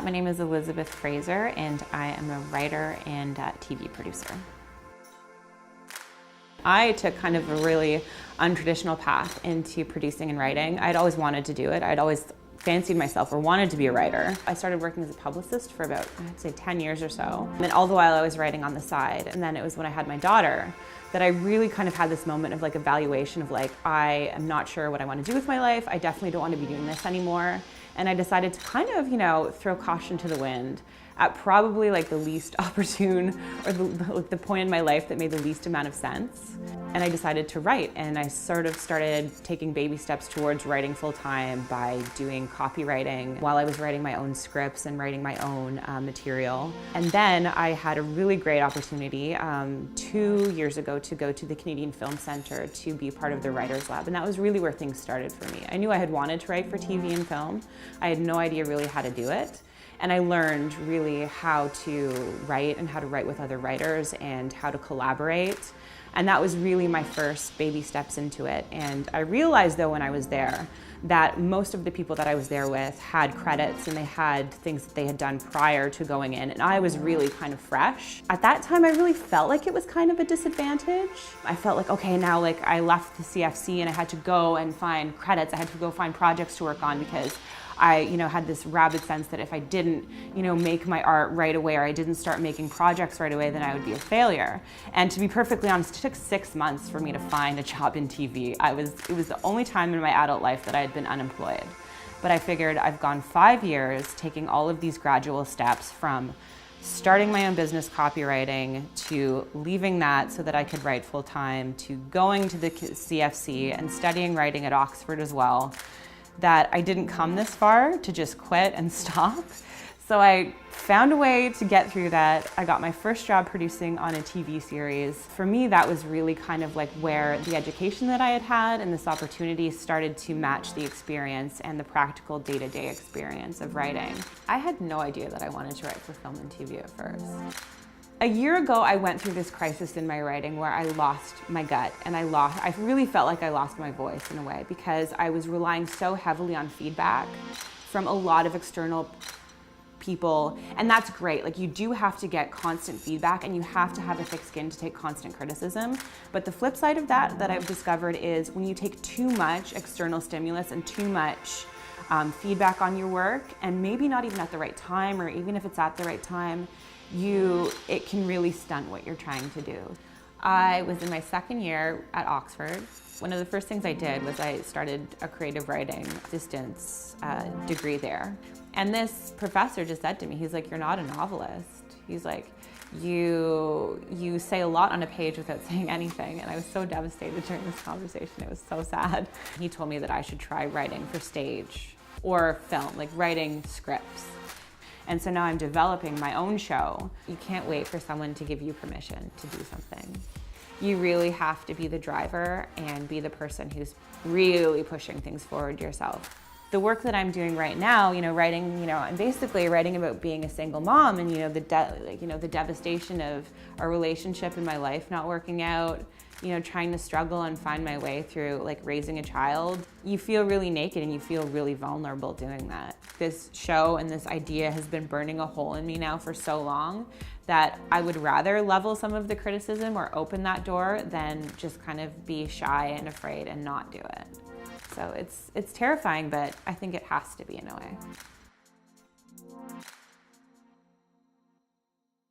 My name is Elizabeth Fraser, and I am a writer and TV producer. I took kind of a really untraditional path into producing and writing. I'd always wanted to do it. I'd always fancied myself or wanted to be a writer. I started working as a publicist for about, I'd say 10 years or so. And all the while I was writing on the side. And then it was when I had my daughter that I really kind of had this moment of like evaluation of like, I am not sure what I want to do with my life. I definitely don't want to be doing this anymore. And I decided to kind of, throw caution to the wind at probably like the least opportune or the point in my life that made the least amount of sense. And I decided to write, and I sort of started taking baby steps towards writing full time by doing copywriting while I was writing my own scripts and writing my own material. And then I had a really great opportunity 2 years ago to go to the Canadian Film Centre to be part of the Writers Lab, and that was really where things started for me. I knew I had wanted to write for TV and film. I had no idea really how to do it. And I learned really how to write and how to write with other writers and how to collaborate. And that was really my first baby steps into it. And I realized though when I was there that most of the people that I was there with had credits and they had things that they had done prior to going in, and I was really kind of fresh. At that time I really felt like it was kind of a disadvantage. I felt like, okay, now like I left the CFC and I had to go and find credits, I had to go find projects to work on because I had this rabid sense that if I didn't make my art right away or I didn't start making projects right away, then I would be a failure. And to be perfectly honest, it took 6 months for me to find a job in TV. It was the only time in my adult life that I had been unemployed. But I figured I've gone 5 years taking all of these gradual steps from starting my own business copywriting to leaving that so that I could write full time to going to the CFC and studying writing at Oxford as well, that I didn't come this far to just quit and stop. So I found a way to get through that. I got my first job producing on a TV series. For me, that was really kind of like where the education that I had had and this opportunity started to match the experience and the practical day-to-day experience of writing. I had no idea that I wanted to write for film and TV at first. A year ago, I went through this crisis in my writing where I lost my gut and I really felt like I lost my voice in a way because I was relying so heavily on feedback from a lot of external people, and that's great. Like, you do have to get constant feedback and you have to have a thick skin to take constant criticism. But the flip side of that I've discovered is when you take too much external stimulus and too much feedback on your work, and maybe not even at the right time, or even if it's at the right time, it can really stunt what you're trying to do. I was in my second year at Oxford. One of the first things I did was I started a creative writing distance degree there. And this professor just said to me, he's like, "You're not a novelist." He's like, you say a lot on a page without saying anything. And I was so devastated during this conversation. It was so sad. He told me that I should try writing for stage or film, like writing scripts. And so now I'm developing my own show. You can't wait for someone to give you permission to do something. You really have to be the driver and be the person who's really pushing things forward yourself. The work that I'm doing right now, writing, I'm basically writing about being a single mom and, the devastation of a relationship in my life not working out, trying to struggle and find my way through like raising a child. You feel really naked and you feel really vulnerable doing that. This show and this idea has been burning a hole in me now for so long that I would rather level some of the criticism or open that door than just kind of be shy and afraid and not do it. So it's terrifying, but I think it has to be in a way.